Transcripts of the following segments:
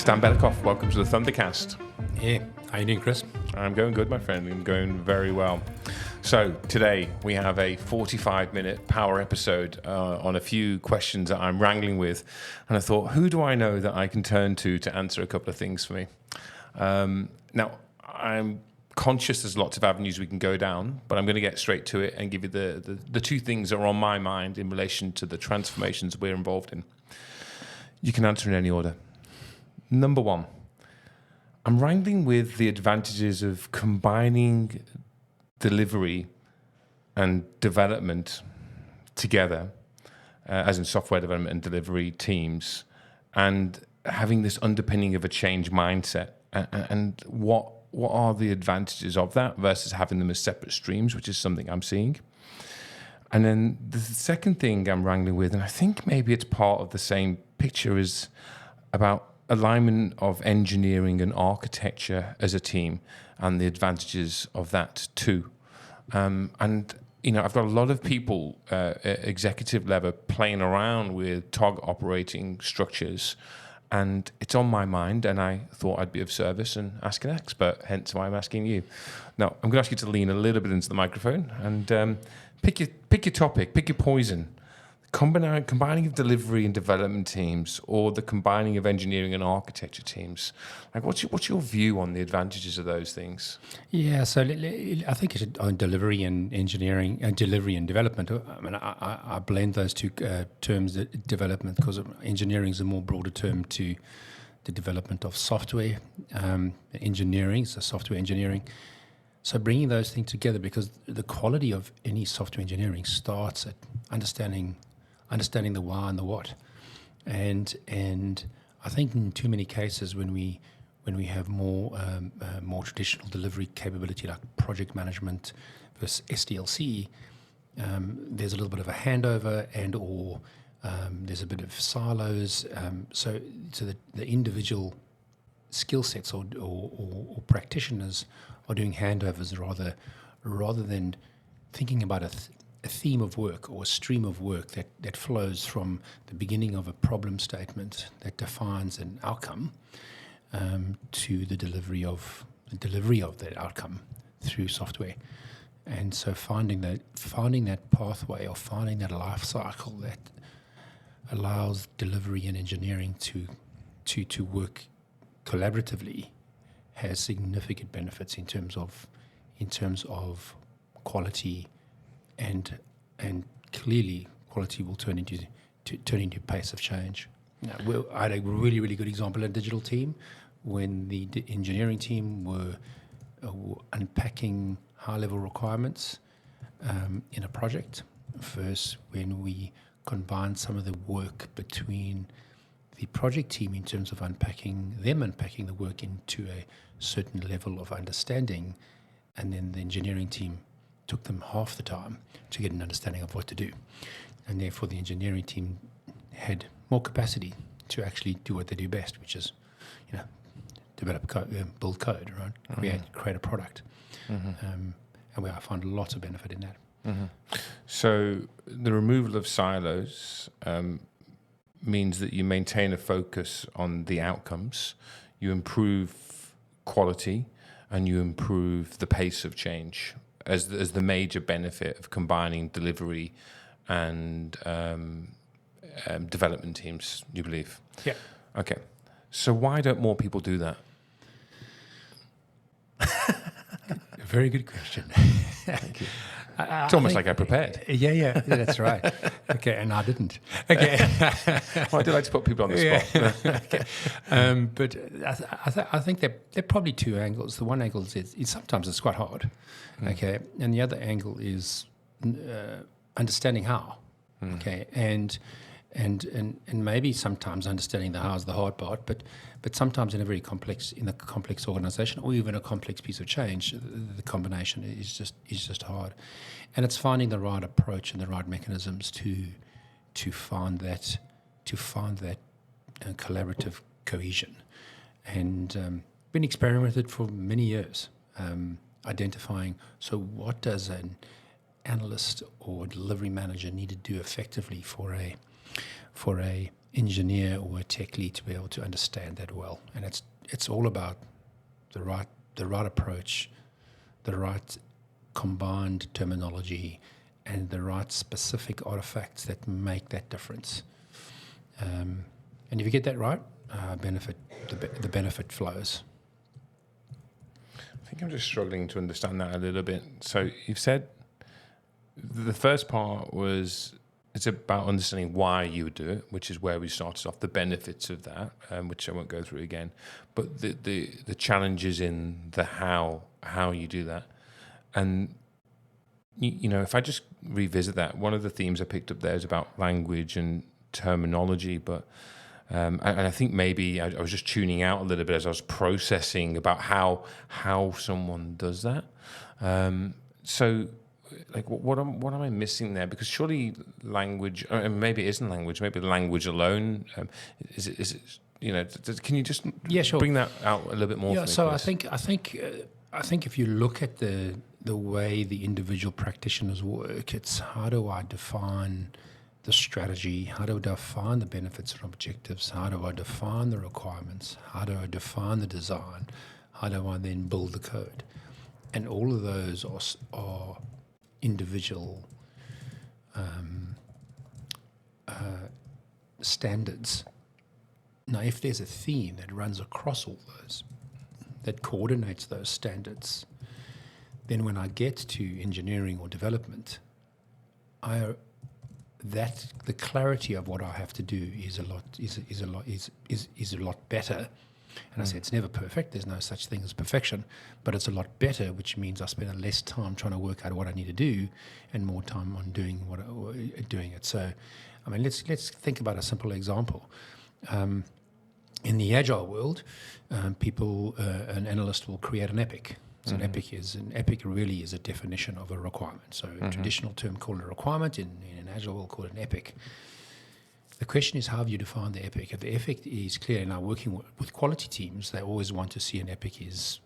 Stan Belikoff, welcome to the Thundercast. Yeah, how you doing, Chris? I'm going good, my friend. I'm going very well. So today we have a 45-minute power episode on a few questions that I'm wrangling with. And I thought, who do I know that I can turn to answer a couple of things for me? Now, I'm conscious there's lots of avenues we can go down, but I'm going to get straight to it and give you the two things that are on my mind in relation to the transformations we're involved in. You can answer in any order. Number one, I'm wrangling with the advantages of combining delivery and development together, as in software development and delivery teams, and having this underpinning of a change mindset. And what are the advantages of that versus having them as separate streams, which is something I'm seeing. And then the second thing I'm wrangling with, and I think maybe it's part of the same picture, is about alignment of engineering and architecture as a team and the advantages of that too. And, you know, I've got a lot of people at executive level playing around with target operating structures, and it's on my mind, and I thought I'd be of service and ask an expert, hence why I'm asking you. Now, I'm going to ask you to lean a little bit into the microphone and pick your topic, pick your poison. Combining of delivery and development teams, or the combining of engineering and architecture teams. Like, what's your view on the advantages of those things? Yeah, so I think it's on delivery and engineering and delivery and development. I mean, I blend those two terms, development, because engineering is a more broader term to the development of software. Engineering, so software engineering. So bringing those things together, because the quality of any software engineering starts at understanding the why and the what, and I think in too many cases when we have more traditional delivery capability like project management versus SDLC, there's a little bit of a handover or there's a bit of silos. So the individual skill sets or practitioners are doing handovers rather than thinking about a theme of work or a stream of work that flows from the beginning of a problem statement that defines an outcome to the delivery of that outcome through software. And so finding that pathway or finding that life cycle that allows delivery and engineering to work collaboratively has significant benefits in terms of quality. And clearly, quality will turn into pace of change. Now, I had a really, really good example at Digital Team when the engineering team were unpacking high-level requirements in a project versus when we combined some of the work between the project team in terms of unpacking the work into a certain level of understanding, and then the engineering team took them half the time to get an understanding of what to do, and therefore the engineering team had more capacity to actually do what they do best, which is, develop code, build code, right? Create a product, and I find lots of benefit in that. Mm-hmm. So the removal of silos means that you maintain a focus on the outcomes, you improve quality, and you improve the pace of change as the major benefit of combining delivery and development teams, you believe? Yeah. Okay. So why don't more people do that? A very good question. Thank you. It's almost like I prepared. Yeah, that's right. Okay, and I didn't. Okay. Well, I do like to put people on the spot. Okay. But I think there are probably two angles. The one angle is sometimes it's quite hard, okay, and the other angle is understanding how, okay, and maybe sometimes understanding the how is the hard part, but sometimes in a complex organization or even a complex piece of change, the combination is just hard, and it's finding the right approach and the right mechanisms to find that collaborative cohesion, and been experimented for many years, identifying, so what does an analyst or delivery manager need to do effectively for for a engineer or a tech lead to be able to understand that well. And it's all about the right approach, the right combined terminology, and the right specific artifacts that make that difference. And if you get that right, the benefit flows. I think I'm just struggling to understand that a little bit. So you've said the first part was it's about understanding why you would do it, which is where we started off, the benefits of that, which I won't go through again. But the challenges in the how you do that. And, you know, if I just revisit that, one of the themes I picked up there is about language and terminology, but and I think maybe I was just tuning out a little bit as I was processing about how someone does that. So, like, what am I missing there? Because surely language, maybe it isn't language, maybe language alone. Is it? You know, can you just bring that out a little bit more? Yeah. For me, So please? I think if you look at the way the individual practitioners work, it's how do I define the strategy, how do I define the benefits and objectives, how do I define the requirements, how do I define the design, how do I then build the code, and all of those are individual standards. Now, if there's a theme that runs across all those, that coordinates those standards, then when I get to engineering or development, the clarity of what I have to do is a lot better. And I say it's never perfect. There's no such thing as perfection, but it's a lot better, which means I spend less time trying to work out what I need to do, and more time on doing it. So, I mean, let's think about a simple example. In the agile world, an analyst will create an epic. So an epic really is a definition of a requirement. So a traditional term called a requirement, in agile we'll call it an epic. The question is, how have you defined the epic? If the epic is clear, now working with quality teams, they always want to see an epic is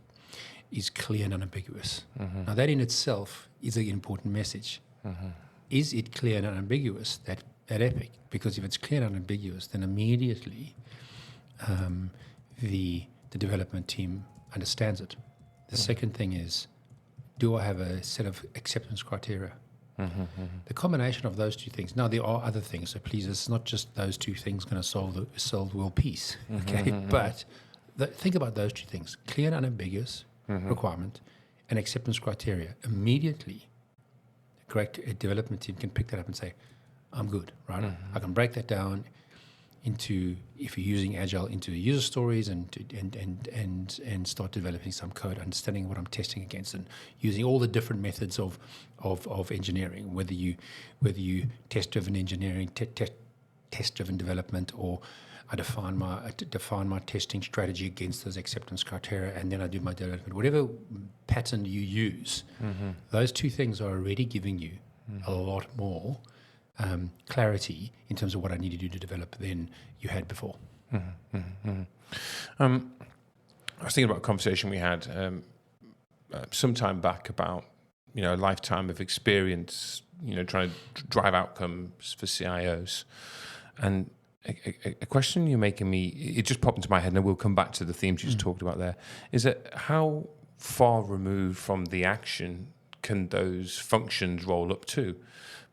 clear and unambiguous. Now that in itself is an important message. Is it clear and unambiguous, that epic? Because if it's clear and unambiguous, then immediately the development team understands it. The second thing is, do I have a set of acceptance criteria? The combination of those two things. Now, there are other things, so please, it's not just those two things going to solve the world peace, okay? But think about those two things, clear and unambiguous requirement and acceptance criteria. Immediately, a development team can pick that up and say, I'm good, right? I can break that down into, if you're using Agile, into user stories and start developing some code, understanding what I'm testing against, and using all the different methods of engineering, whether you test-driven engineering, test-driven development, or I define my testing strategy against those acceptance criteria, and then I do my development. Whatever pattern you use, those two things are already giving you a lot more clarity in terms of what I need to do to develop than you had before. I was thinking about a conversation we had some time back about, you know, a lifetime of experience, you know, trying to drive outcomes for CIOs. And a question you're making me, it just popped into my head, and we'll come back to the themes you just talked about there, is that how far removed from the action can those functions roll up to?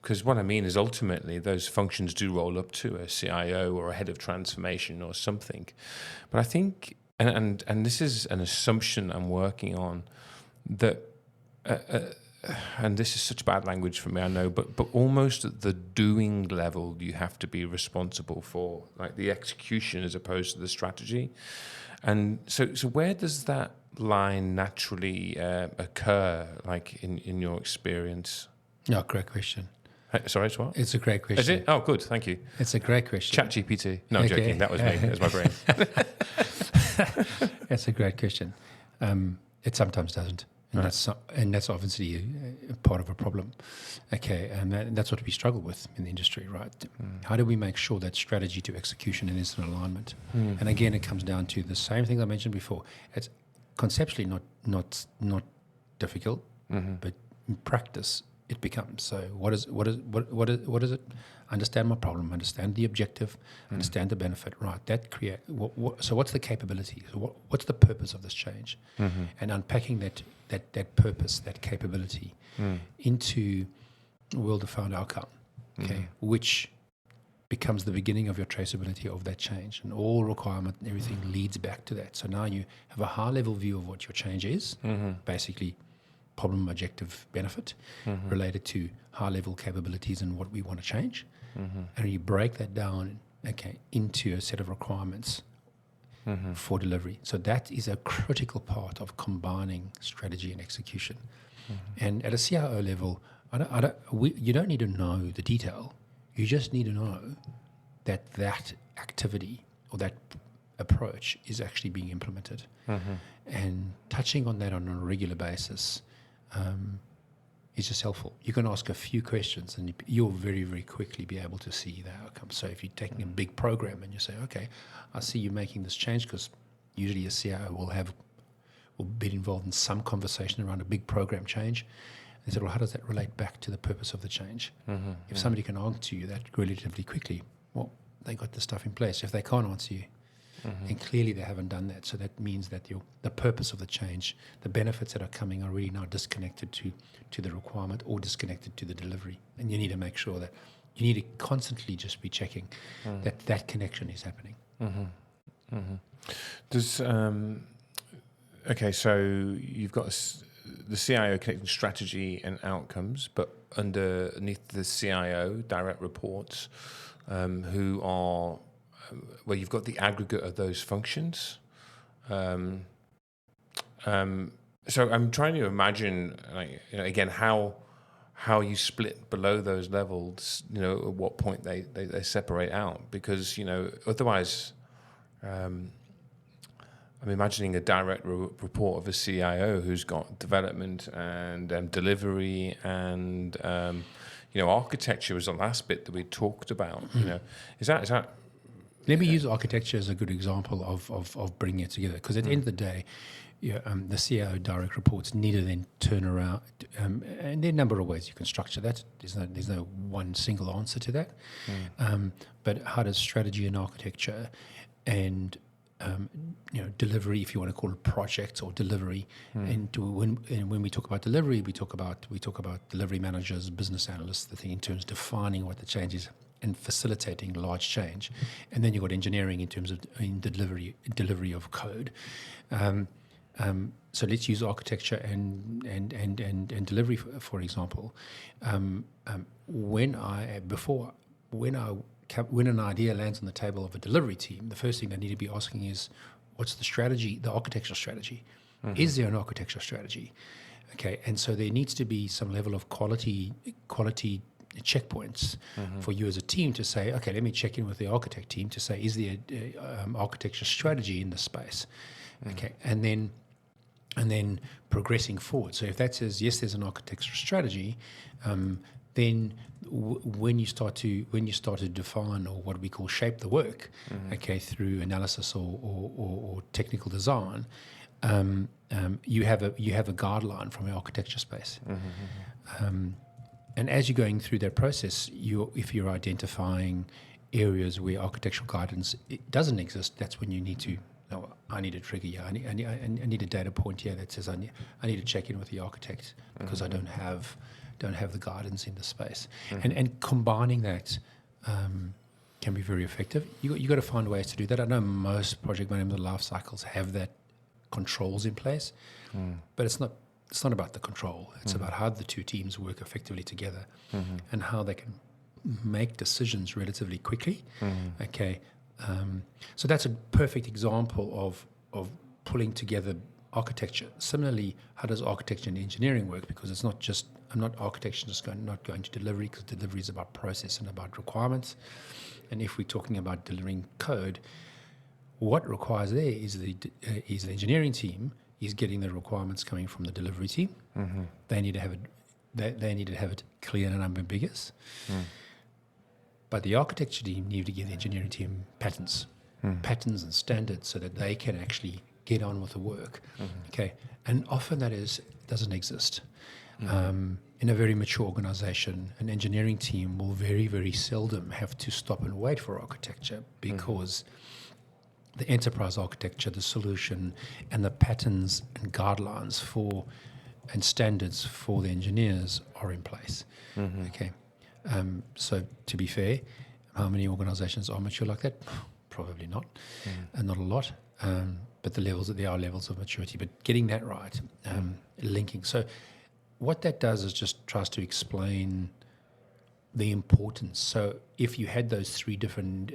Because what I mean is, ultimately, those functions do roll up to a CIO or a head of transformation or something. But I think, and this is an assumption I'm working on, that, and this is such bad language for me, I know, but almost at the doing level, you have to be responsible for, like, the execution as opposed to the strategy. And so where does that line naturally occur, like, in your experience? No, great question. Sorry, it's what? It's a great question. Is it? Oh, good. Thank you. It's a great question. ChatGPT. No, I'm joking. That was me. That was my brain. That's a great question. It sometimes doesn't. And that's obviously a part of a problem. Okay, and that's what we struggle with in the industry, right? How do we make sure that strategy to execution is in alignment? And again, it comes down to the same thing I mentioned before. It's conceptually not difficult, but in practice, it becomes. So what is it? Understand my problem, understand the objective, understand the benefit. Right, that create. So what's the capability? So what's the purpose of this change? And unpacking that purpose, that capability, into a well-defined outcome, okay, which becomes the beginning of your traceability of that change, and all requirement and everything leads back to that. So now you have a high-level view of what your change is, basically problem, objective, benefit, related to high-level capabilities and what we want to change. And you break that down, okay, into a set of requirements for delivery. So that is a critical part of combining strategy and execution. And at a CIO level, you don't need to know the detail. You just need to know that activity or that approach is actually being implemented. And touching on that on a regular basis is just helpful. You can ask a few questions and you'll very, very quickly be able to see the outcome. So if you're taking a big program and you say, okay, I see you making this change, because usually a CIO will be involved in some conversation around a big program change. They said, well, how does that relate back to the purpose of the change? If somebody can answer you that relatively quickly, well, they got the stuff in place. If they can't answer you, then clearly they haven't done that. So that means that the purpose of the change, the benefits that are coming, are really now disconnected to the requirement or disconnected to the delivery. And you need to make sure that you need to constantly just be checking that connection is happening. Does okay, so you've got the CIO connecting strategy and outcomes, but underneath the CIO, direct reports, who are where you've got the aggregate of those functions. So I'm trying to imagine, again, how you split below those levels. At what point they separate out, because otherwise. I'm imagining a direct report of a CIO who's got development and delivery and architecture was the last bit that we talked about. Is that? Let me use architecture as a good example of bringing it together, because at the end of the day, the CIO direct reports need to then turn around, and there are a number of ways you can structure that. There's no one single answer to that. But how does strategy and architecture and delivery, if you want to call it projects or delivery, and when we talk about delivery, we talk about delivery managers, business analysts, the thing in terms of defining what the change is and facilitating large change, and then you've got engineering in terms of delivery of code. So let's use architecture and delivery for example. When an idea lands on the table of a delivery team, the first thing they need to be asking is, what's the strategy, the architectural strategy? Is there an architectural strategy? Okay, and so there needs to be some level of quality checkpoints for you as a team to say, okay, let me check in with the architect team to say, is there architectural strategy in the space? Okay, and then progressing forward. So if that says yes, there's an architectural strategy, then when you start to define, or what we call shape the work, okay, through analysis or technical design, you have a guideline from the architecture space. And as you're going through that process, if you're identifying areas where architectural guidance doesn't exist, that's when you need to. No, I need a trigger here. I need a data point here that says I need to check in with the architect, because I don't have the guidance in the space. And combining that can be very effective. You got to find ways to do that. I know most project management life cycles have that controls in place, but it's not about the control. It's about how the two teams work effectively together, and how they can make decisions relatively quickly. Okay. So that's a perfect example of pulling together architecture. Similarly, how does architecture and engineering work? Because it's not just, I'm not architecture just not going to delivery, because delivery is about process and about requirements. And if we're talking about delivering code, what requires there is the engineering team is getting the requirements coming from the delivery team. They need to have it. They need to have it clear and unambiguous. But the architecture team need to give the engineering team patterns and standards, so that they can actually get on with the work. Okay, and often that doesn't exist. In a very mature organization, an engineering team will very, very seldom have to stop and wait for architecture because the enterprise architecture, the solution, and the patterns and guidelines and standards for the engineers are in place. Okay. So to be fair, how many organizations are mature like that? Probably not, and not a lot. But there are levels of maturity. But getting that right, linking. So what that does is just tries to explain the importance. So if you had those three different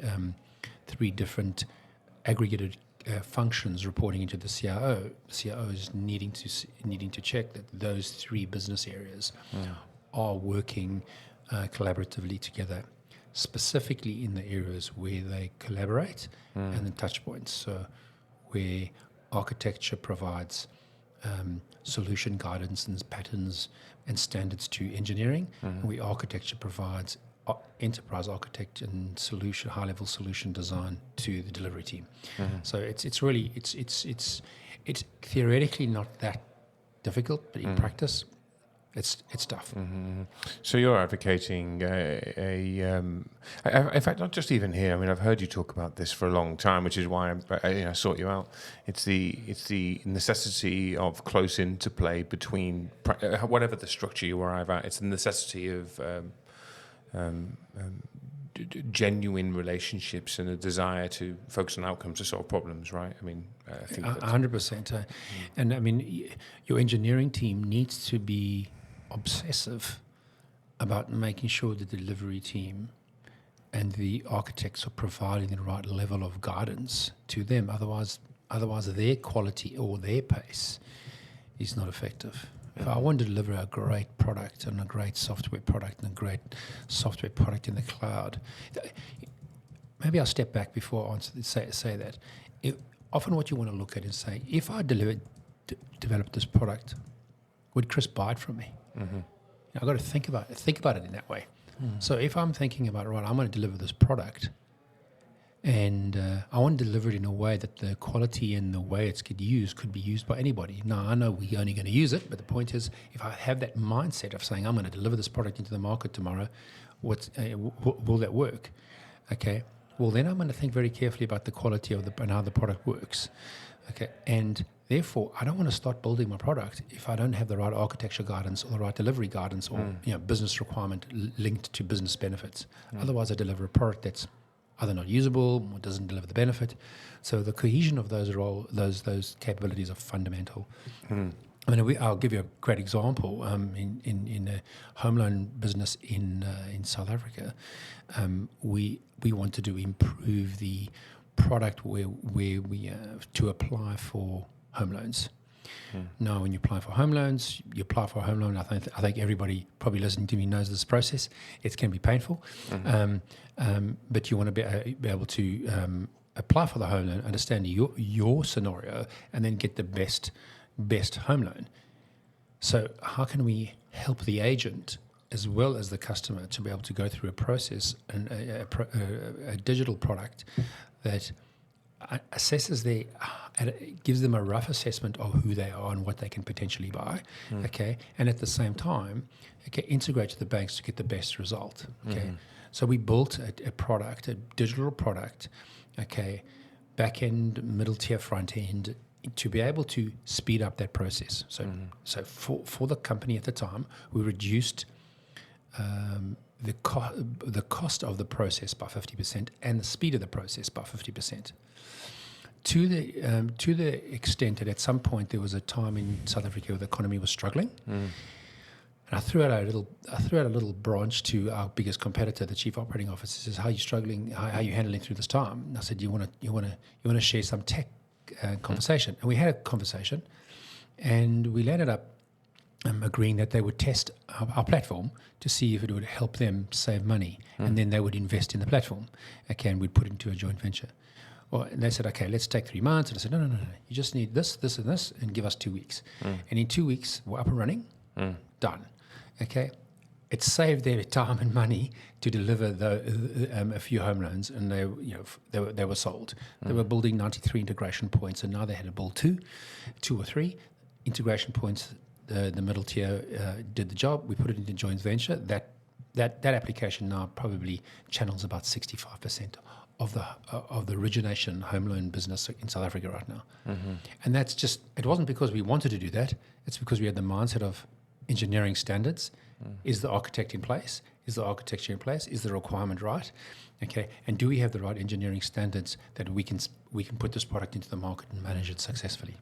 aggregated functions reporting into the CIO is needing to check that those three business areas are working collaboratively together, specifically in the areas where they collaborate and the touch points. So where architecture provides solution guidance and patterns and standards to engineering, and where architecture provides enterprise architect and solution, high-level solution design to the delivery team. So it's theoretically not that difficult, but in practice, it's tough. So you're advocating in fact, not just even here. I mean, I've heard you talk about this for a long time, which is why I sought you out. It's the necessity of close interplay between whatever the structure you arrive at. It's the necessity of genuine relationships and a desire to focus on outcomes to solve problems, right? I mean, I think 100%. And I mean, your engineering team needs to be obsessive about making sure the delivery team and the architects are providing the right level of guidance to them. Otherwise their quality or their pace is not effective. If I want to deliver a great product and a great software product and a great software product in the cloud, maybe I'll step back before I say that. Often what you want to look at is say, if I develop this product, would Chris buy it from me? I've got to think about it in that way. So if I'm thinking about, right, I'm going to deliver this product, and I want to deliver it in a way that the quality and the way it's could be used by anybody. Now, I know we're only going to use it, but the point is, if I have that mindset of saying, I'm going to deliver this product into the market tomorrow, will that work? Okay. Well, then I'm going to think very carefully about the quality of and how the product works. Okay. And therefore, I don't want to start building my product if I don't have the right architecture guidance or the right delivery guidance or business requirement linked to business benefits. Otherwise, I deliver a product that's either not usable or doesn't deliver the benefit. So the cohesion of those capabilities are fundamental. I mean, I'll give you a great example. In a home loan business in South Africa, we wanted to improve the product where we to apply for home loans. Now, when you apply for home loans, I think everybody probably listening to me knows this process. It can be painful, but you want to be able to apply for the home loan, understand your scenario, and then get the best home loan. So how can we help the agent as well as the customer to be able to go through a process and a digital product that assesses gives them a rough assessment of who they are and what they can potentially buy, okay, and at the same time, okay, integrate to the banks to get the best result, okay. So we built a product, a digital product, okay, back end, middle tier, front end, to be able to speed up that process. So for the company at the time, we reduced the cost of the process by 50% and the speed of the process by 50%. To the extent that at some point there was a time in South Africa where the economy was struggling, and I threw out a little branch to our biggest competitor, the chief operating officer. Says, "How are you struggling? How are you handling through this time?" And I said, "You want to share some tech conversation?" And we had a conversation, and we landed up agreeing that they would test our platform to see if it would help them save money, and then they would invest in the platform. Okay, and we'd put it into a joint venture. Well, and they said, okay, let's take 3 months. And I said, no. You just need this, this, and this, and give us 2 weeks. And in 2 weeks, we're up and running, done. Okay, it saved their time and money to deliver a few home loans, and they were sold. They were building 93 integration points, and now they had to build two or three integration points the middle tier did the job. We put it into joint venture. That application now probably channels about 65% of the origination home loan business in South Africa right now. And that's just, it wasn't because we wanted to do that. It's because we had the mindset of engineering standards. Is the architect in place? Is the architecture in place? Is the requirement right? Okay, and do we have the right engineering standards that we can put this product into the market and manage it successfully?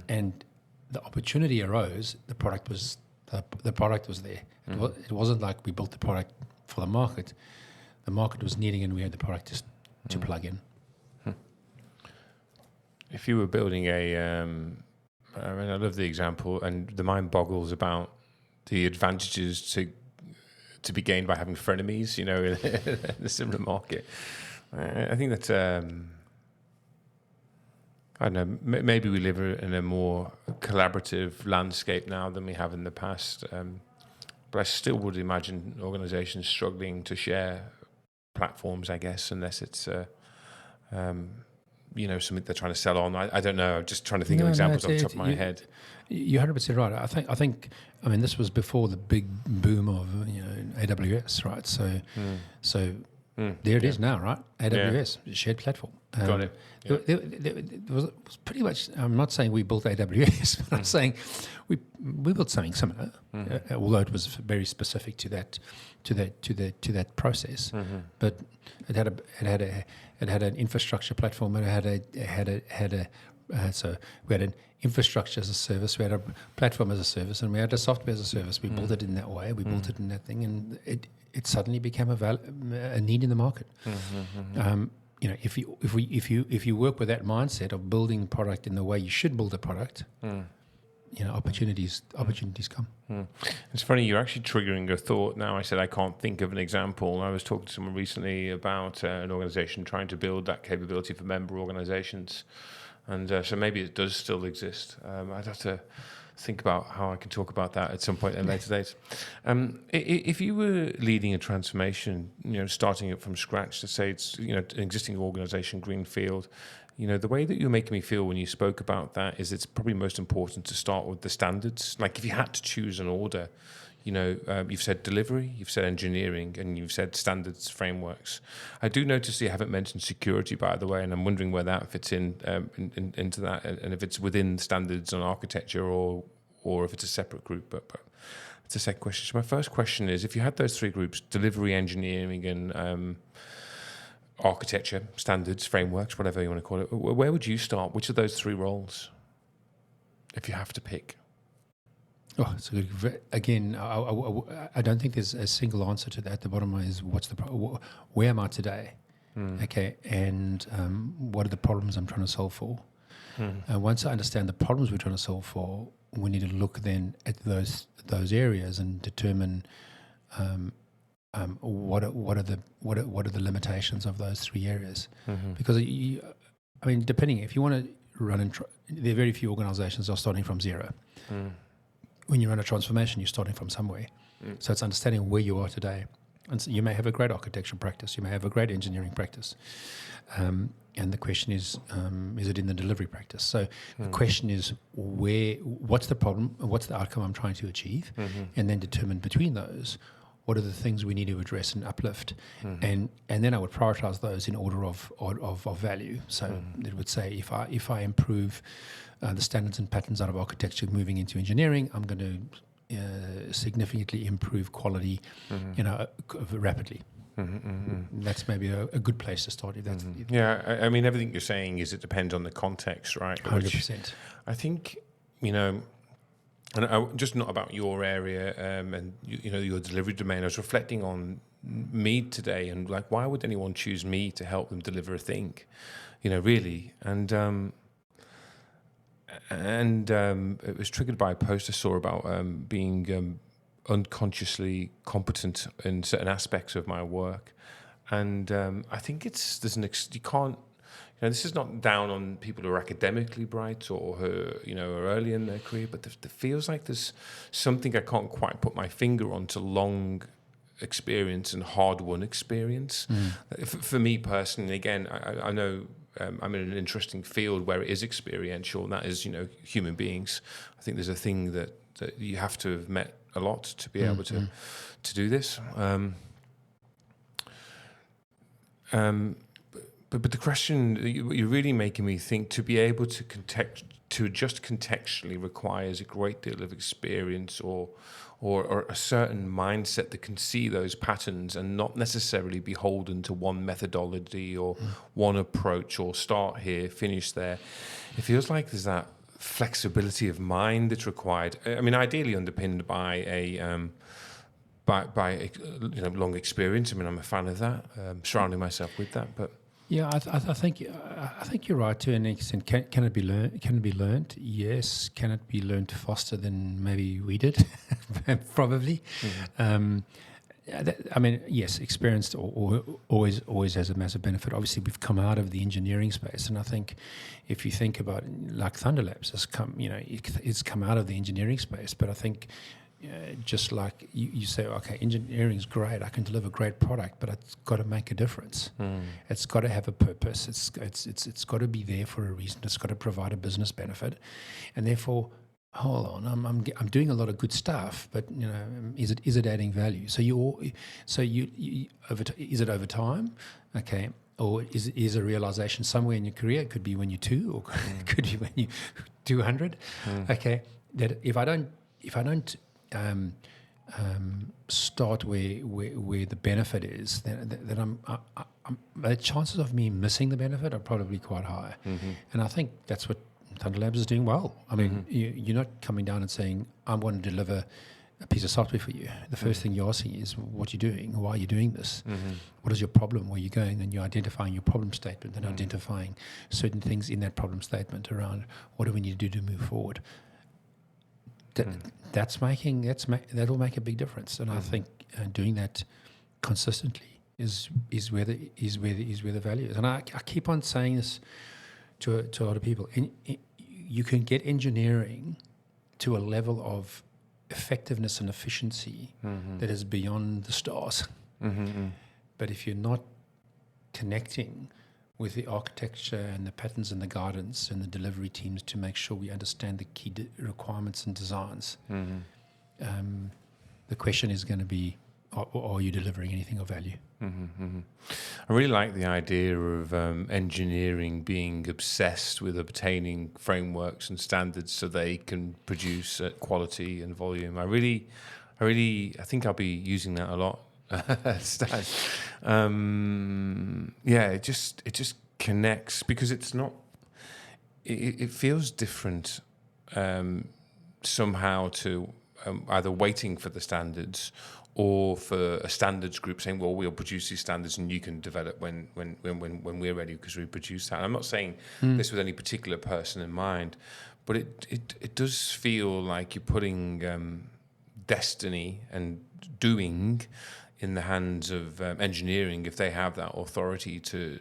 And the opportunity arose. The product was there. It wasn't like we built the product for the market. The market was needing, and we had the product just to plug in. If you were building I love the example, and the mind boggles about the advantages to be gained by having frenemies, in a similar market. I think that, I don't know, maybe we live in a more collaborative landscape now than we have in the past. But I still would imagine organizations struggling to share platforms, I guess, unless it's, something they're trying to sell on. I don't know. I'm just trying to think of examples off the top of my head. You're 100% right. I think. This was before the big boom of AWS, right? So there it is now, right? AWS, shared platform. Got it. Yeah. It was pretty much. I'm not saying we built AWS, but I'm saying we built something similar, although it was very specific to that process. But it had an infrastructure platform, and so we had an infrastructure as a service, we had a platform as a service, and we had a software as a service. We built it in that way. We built it in that thing, and it suddenly became a need in the market. If you work with that mindset of building product in the way you should build a product, opportunities come. It's funny, you're actually triggering a thought now. I said I can't think of an example. I was talking to someone recently about an organization trying to build that capability for member organizations. And so maybe it does still exist. I'd have to think about how I can talk about that at some point in later days. If you were leading a transformation, starting it from scratch, to say it's an existing organization, greenfield, the way that you're making me feel when you spoke about that is it's probably most important to start with the standards. Like if you had to choose an order, you've said delivery, you've said engineering, and you've said standards frameworks. I do notice you haven't mentioned security, by the way, and I'm wondering where that fits into that, and if it's within standards on architecture or if it's a separate group. But it's a second question. So my first question is, if you had those three groups, delivery, engineering, and architecture, standards, frameworks, whatever you want to call it, where would you start? Which of those three roles, if you have to pick? Oh, it's a good. Again, I don't think there's a single answer to that. The bottom line is, where am I today? Okay, and what are the problems I'm trying to solve for? Once I understand the problems we're trying to solve for, we need to look then at those areas and determine what are the limitations of those three areas. Because depending, if you want to run there are very few organizations that are starting from zero. When you run a transformation, you're starting from somewhere. So it's understanding where you are today. And so you may have a great architecture practice, you may have a great engineering practice. And the question is it in the delivery practice? So the question is, what's the problem, what's the outcome I'm trying to achieve? And then determine between those, what are the things we need to address and uplift? And then I would prioritize those in order of value. So it would say, if I improve the standards and patterns out of architecture moving into engineering, I'm going to significantly improve quality, rapidly. That's maybe a good place to start. If that's everything you're saying is it depends on the context, right? 100%. I think, and just not about your area and your delivery domain. I was reflecting on me today, and like, why would anyone choose me to help them deliver a thing? Really, and it was triggered by a post I saw about being unconsciously competent in certain aspects of my work, and I think you can't. This is not down on people who are academically bright or who are early in their career, but there feels like there's something I can't quite put my finger on to long experience and hard-won experience. For me personally, again, I know I'm in an interesting field where it is experiential, and that is, human beings. I think there's a thing that that you have to have met a lot to be able to do this. But the question you're really making me think, to be able to adjust contextually requires a great deal of experience or a certain mindset that can see those patterns and not necessarily beholden to one methodology or one approach, or start here, finish there. It feels like there's that flexibility of mind that's required. I mean, ideally underpinned by a long experience. I mean, I'm a fan of that, surrounding myself with that. But yeah, I think you're right to an extent. Can it be learned? Can it be learned? Yes. Can it be learned faster than maybe we did? Probably. I mean, yes, experienced always has a massive benefit. Obviously, we've come out of the engineering space, and I think if you think about it, like Thunder Labs has come, it's come out of the engineering space. But I think just like you say, okay, engineering is great. I can deliver a great product, but it's got to make a difference. It's got to have a purpose. It's got to be there for a reason. It's got to provide a business benefit, and therefore, hold on, I'm doing a lot of good stuff, but is it adding value? So you is it over time? Okay. Or is a realization somewhere in your career? It could be when you're 2, or it could be when you're 200. Okay, that if I don't start where the benefit is, then the chances of me missing the benefit are probably quite high. And I think that's what Thunder Labs is doing well. I mean, you're not coming down and saying, I want to deliver a piece of software for you. The first thing you're asking is, what you're doing, why are you doing this, what is your problem, where you're going, and you're identifying your problem statement and identifying certain things in that problem statement around what do we need to do to move forward. That'll make a big difference, and I think doing that consistently is where the value is. And I keep on saying this to a lot of people. You can get engineering to a level of effectiveness and efficiency that is beyond the stars. But if you're not connecting with the architecture and the patterns and the guidance and the delivery teams to make sure we understand the key requirements and designs, the question is going to be, are you delivering anything of value? I really like the idea of engineering being obsessed with obtaining frameworks and standards so they can produce at quality and volume. I think I'll be using that a lot. Stan. It just connects, because it's not. It feels different somehow to either waiting for the standards, or for a standards group saying, well, we'll produce these standards and you can develop when we're ready, because we produce that. And I'm not saying this with any particular person in mind, but it does feel like you're putting destiny and doing in the hands of engineering, if they have that authority to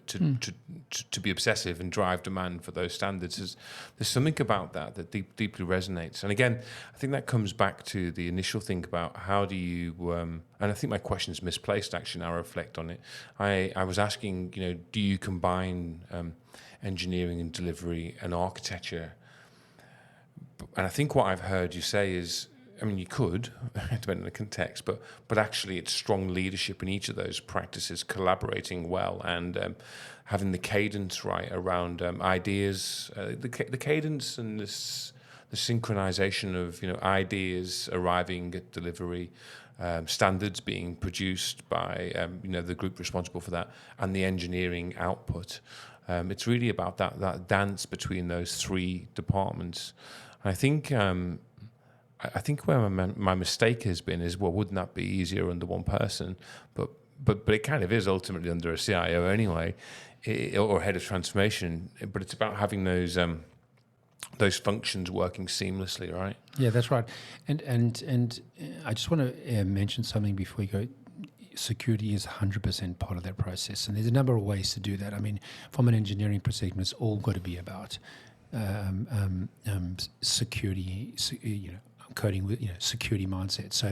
be obsessive and drive demand for those standards. There's something about that deeply resonates. And again, I think that comes back to the initial thing about how do you, and I think my question is misplaced actually, now I reflect on it. I was asking, do you combine engineering and delivery and architecture? And I think what I've heard you say is, I mean, you could, depending on the context, but actually it's strong leadership in each of those practices, collaborating well and having the cadence right around ideas, the cadence and the synchronization of ideas arriving at delivery, standards being produced by the group responsible for that, and the engineering output. It's really about that dance between those three departments. And I think where my mistake has been is, well, wouldn't that be easier under one person? But it kind of is ultimately under a CIO anyway, or head of transformation. But it's about having those functions working seamlessly, right? Yeah, that's right. And I just want to mention something before we go. Security is 100% part of that process, and there's a number of ways to do that. I mean, from an engineering perspective, it's all got to be about security. Coding with security mindset. So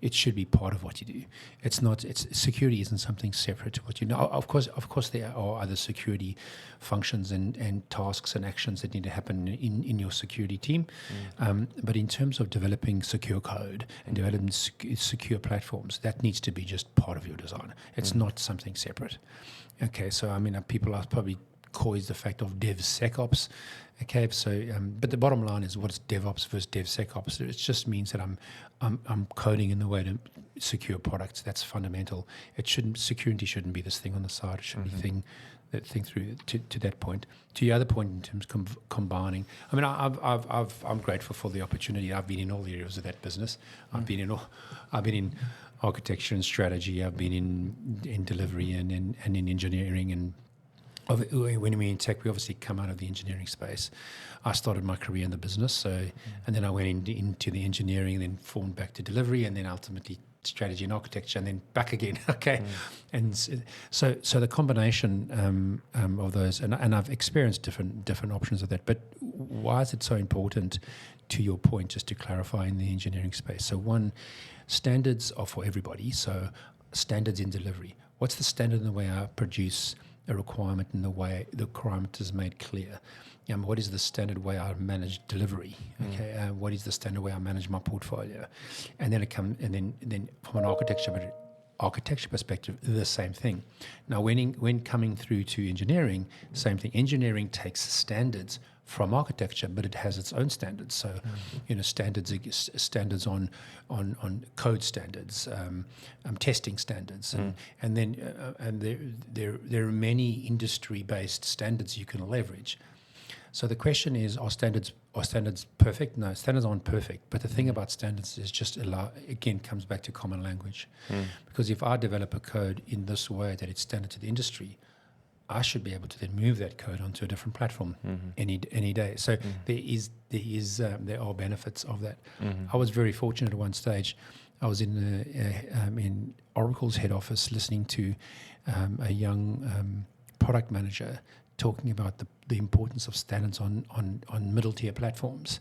it should be part of what you do. It's not. It's security isn't something separate to what you know. Of course, there are other security functions and tasks and actions that need to happen in your security team. But in terms of developing secure code and developing secure platforms, that needs to be just part of your design. It's not something separate. Okay, so I mean, people are probably cause the fact of DevSecOps. Okay, so but the bottom line is, what's DevOps versus DevSecOps? It just means that I'm coding in the way to secure products. That's fundamental. Security shouldn't be this thing on the side. It should be think through to that point. To the other point, in terms of combining, I mean, I'm grateful for the opportunity. I've been in all areas of that business. I've been in architecture and strategy. I've been in delivery and in engineering and. When we're in tech, we obviously come out of the engineering space. I started my career in the business, and then I went into the engineering, then formed back to delivery, and then ultimately strategy and architecture, and then back again. Okay, and so the combination of those, and I've experienced different options of that. But why is it so important? To your point, just to clarify, in the engineering space. So one, standards are for everybody. So standards in delivery. What's the standard in the way I produce a requirement in the way the requirement is made clear? What is the standard way I manage delivery? Okay, what is the standard way I manage my portfolio? And then then from an architecture perspective, the same thing. Now, when coming through to engineering, same thing. Engineering takes standards from architecture, but it has its own standards. So, standards on code standards, testing standards, and there are many industry-based standards you can leverage. So the question is, are standards perfect? No, standards aren't perfect. But the thing about standards is comes back to common language. Because if I develop a code in this way that it's standard to the industry, I should be able to then move that code onto a different platform any day. So there are benefits of that. I was very fortunate at one stage. I was in Oracle's head office listening to a young product manager talking about the importance of standards on middle tier platforms.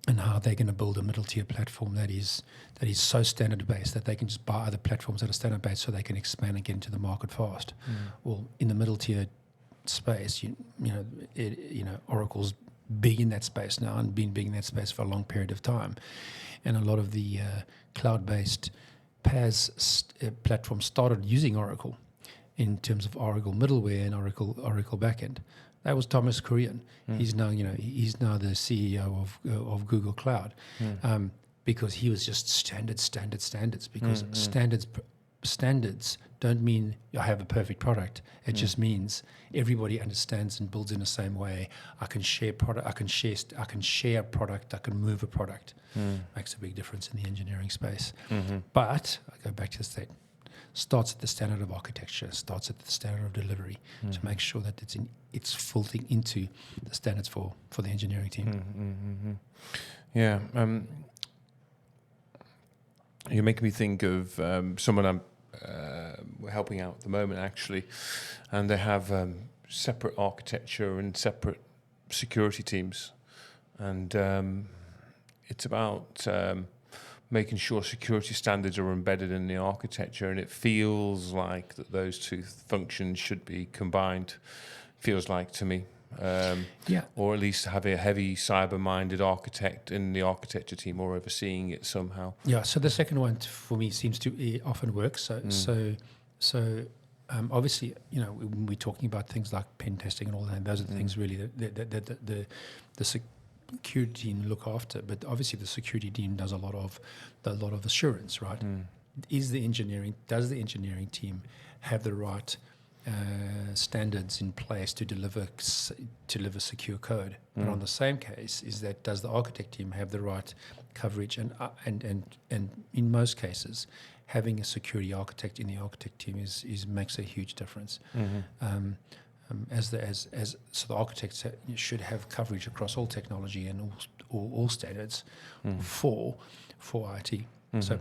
And how they're going to build a middle tier platform that is so standard based that they can just buy other platforms that are standard based so they can expand and get into the market fast. Well, in the middle tier space, Oracle's big in that space now and been big in that space for a long period of time, and a lot of the cloud based PaaS platforms started using Oracle in terms of Oracle middleware and Oracle backend. That was Thomas Kurian. He's now the CEO of Google Cloud, because he was just standards. Because standards don't mean I have a perfect product. It just means everybody understands and builds in the same way. I can share product. I can share a product. I can move a product. Makes a big difference in the engineering space. But I go back to the state. Starts at the standard of architecture, starts at the standard of delivery, to make sure that it's folding into the standards for the engineering team. Yeah, you make me think of someone I'm helping out at the moment, actually, and they have separate architecture and separate security teams, and it's about making sure security standards are embedded in the architecture, and it feels like that those two functions should be combined. Feels like to me, or at least have a heavy cyber-minded architect in the architecture team, or overseeing it somehow. Yeah. So the second one for me seems to often work. So obviously, when we're talking about things like pen testing and all that, those are the things really that the security team look after. But obviously, the security team does a lot of assurance, right? Does the engineering team have the right standards in place to deliver secure code? But on the same case, does the architect team have the right coverage? And in most cases, having a security architect in the architect team makes a huge difference. So the architects should have coverage across all technology and all standards for IT. So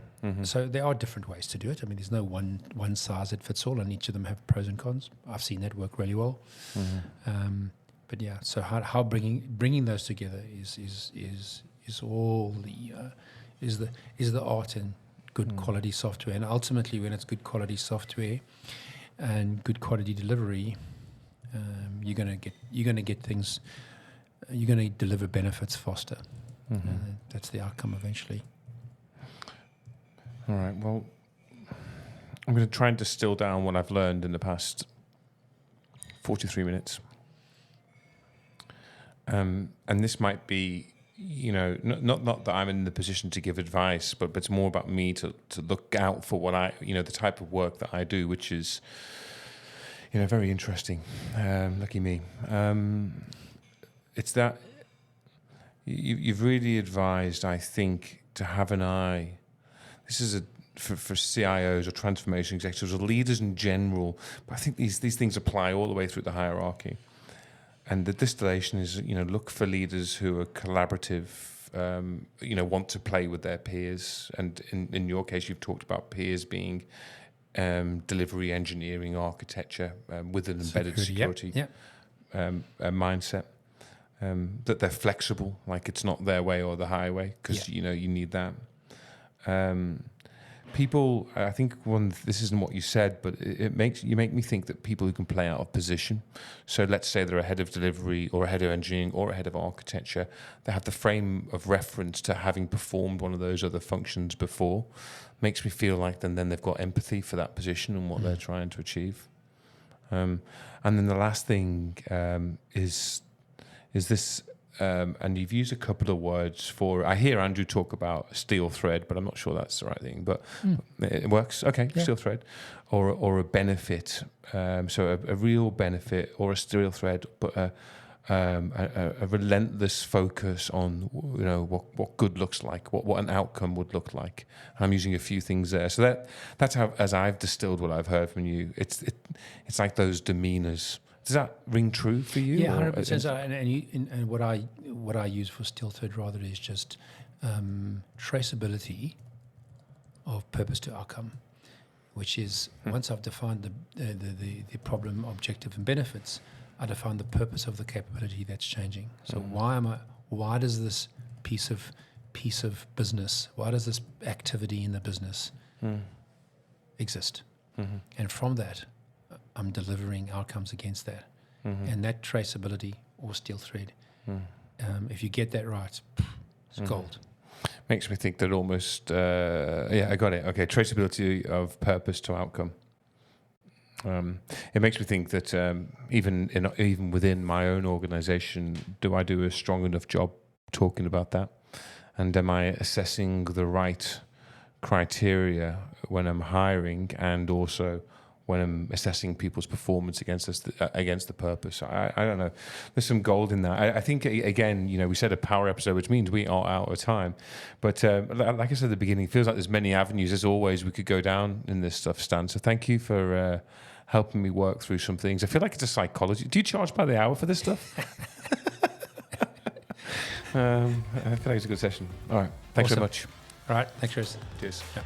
there are different ways to do it. I mean, there's no one size that fits all, and each of them have pros and cons. I've seen that work really well. But yeah, so how bringing those together is all is the art in good quality software. And ultimately, when it's good quality software and good quality delivery, you're going to get things. You're going to deliver benefits faster. That's the outcome eventually. All right. Well, I'm going to try and distill down what I've learned in the past 43 minutes. And this might be, not that I'm in the position to give advice, but it's more about me to look out for what the type of work that I do, which is, very interesting. Lucky me. It's that you've really advised, I think, to have an eye. This is for CIOs or transformation executives or leaders in general, but I think these things apply all the way through the hierarchy. And the distillation is, look for leaders who are collaborative, want to play with their peers. And in your case, you've talked about peers being delivery, engineering, architecture with an embedded security mindset. That they're flexible, like it's not their way or the highway, because you need that. People, I think this isn't what you said, but you make me think that people who can play out of position. So let's say they're a head of delivery or a head of engineering or a head of architecture. They have the frame of reference to having performed one of those other functions before. Makes me feel like then they've got empathy for that position and what they're trying to achieve. And then the last thing is this. And you've used a couple of words for. I hear Andrew talk about steel thread, but I'm not sure that's the right thing. But it works. Okay, steel thread, or a benefit. So a real benefit or a steel thread, but a relentless focus on what good looks like, what an outcome would look like. I'm using a few things there. So that's how, as I've distilled what I've heard from you, it's like those demeanors. Does that ring true for you? Yeah, 100%. So, and what I use for steel thread rather is just traceability of purpose to outcome, which is once I've defined the problem, objective, and benefits, I define the purpose of the capability that's changing. So why does this piece of business, why does this activity in the business exist? And from that, I'm delivering outcomes against that. And that traceability or steel thread, if you get that right, it's gold. Makes me think that almost, I got it. Okay, traceability of purpose to outcome. It makes me think that even within my own organization, do I do a strong enough job talking about that? And am I assessing the right criteria when I'm hiring and also when I'm assessing people's performance against the purpose? I don't know. There's some gold in that. I think, again, we said a power episode, which means we are out of time. But like I said at the beginning, it feels like there's many avenues, as always, we could go down in this stuff, Stan. So thank you for helping me work through some things. I feel like it's a psychology. Do you charge by the hour for this stuff? I feel like it's a good session. All right. Thanks very much. All right. Thanks, Chris. Cheers. Yeah.